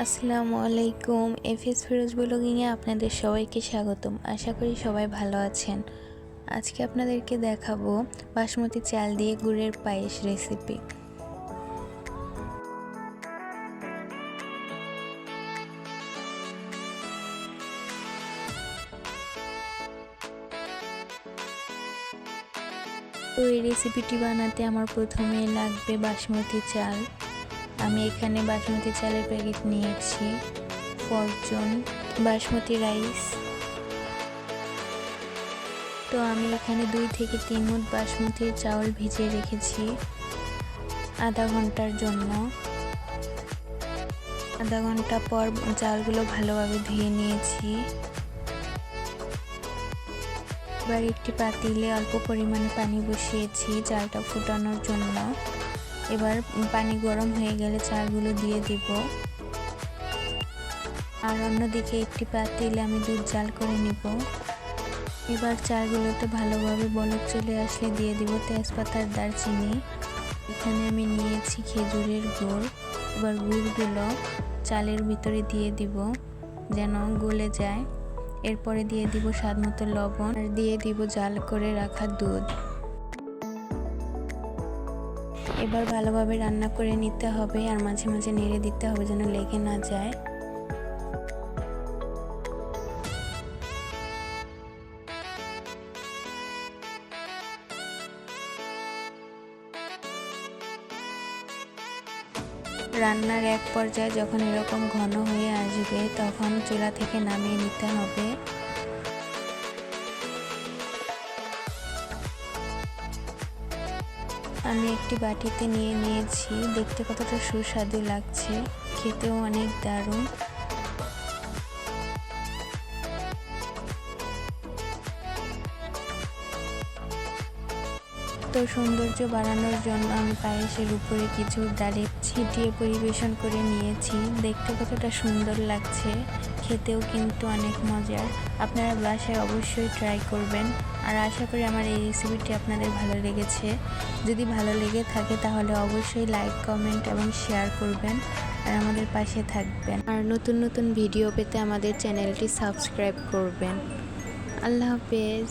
আসসালামু আলাইকুম। এফএস ফিরোজ ব্লগিংয়ে আপনাদের সবাইকে স্বাগতম। আশা করি সবাই ভালো আছেন। আজকে আপনাদেরকে দেখাবো বাসমতি চাল দিয়ে গুড়ের পায়েস রেসিপি। তো এই রেসিপিটি বানাতে আমার প্রথমে লাগবে বাসমতি চাল। আমি এখানে বাসমতি চালের প্যাকেট নিয়েছি ফরচুন বাসমতি রাইস। তো আমি এখানে 2 থেকে 3 মুঠ বাসমতি চাউল ভিজিয়ে রেখেছি আধা ঘন্টার জন্য। আধা ঘন্টা পর চালগুলো ভালোভাবে ধুয়ে নিয়েছি। এবার একটি পাতিলে অল্প পরিমাণে পানি বসিয়েছি চালটা ফুটানোর জন্য। এবার পানি গরম হয়ে গেলে চালগুলো দিয়ে দিব। আর অন্যদিকে একটি পাতিলে আমি দুধ জাল করে নিব। এবার চালগুলোতে ভালোভাবে বলক চলে আসলে দিয়ে দিব তেজপাতার দারচিনি। এখানে আমি নিয়েছি খেজুরের গুড়। এবার গুড়গুলো চালের ভিতরে দিয়ে দিব যেন গলে যায়। এরপরে দিয়ে দিব স্বাদমতো লবণ আর দিয়ে দিব জাল করে রাখা দুধ। এবার ভালোভাবে রান্না করে নিতে হবে আর মাঝে মাঝে নেড়ে দিতে হবে যেন লেগে না যায়। রান্নার এক পর্যায়ে যখন এরকম ঘন হয়ে আসবে তখন চুলা থেকে নামিয়ে নিতে হবে। আমি একটি বাটিতে নিয়ে নিয়েছি। দেখতে কতটা সুস্বাদু লাগছে, খেতেও অনেক দারুণ। তো সৌন্দর্য বাড়ানোর জন্য আমি পায়েসের উপরে কিছু ডালে ছিটিয়ে পরিবেশন করে নিয়েছি। দেখতে কতটা সুন্দর লাগছে, খেতেও কিন্তু অনেক মজার। আপনারা বাসায় অবশ্যই ট্রাই করবেন। আর আশা করি আমার এই রেসিপিটি আপনাদের ভালো লেগেছে। যদি ভালো লেগে থাকে তাহলে অবশ্যই লাইক, কমেন্ট এবং শেয়ার করবেন আর আমাদের পাশে থাকবেন। আর নতুন নতুন ভিডিও পেতে আমাদের চ্যানেলটি সাবস্ক্রাইব করবেন। আল্লাহ হাফেজ।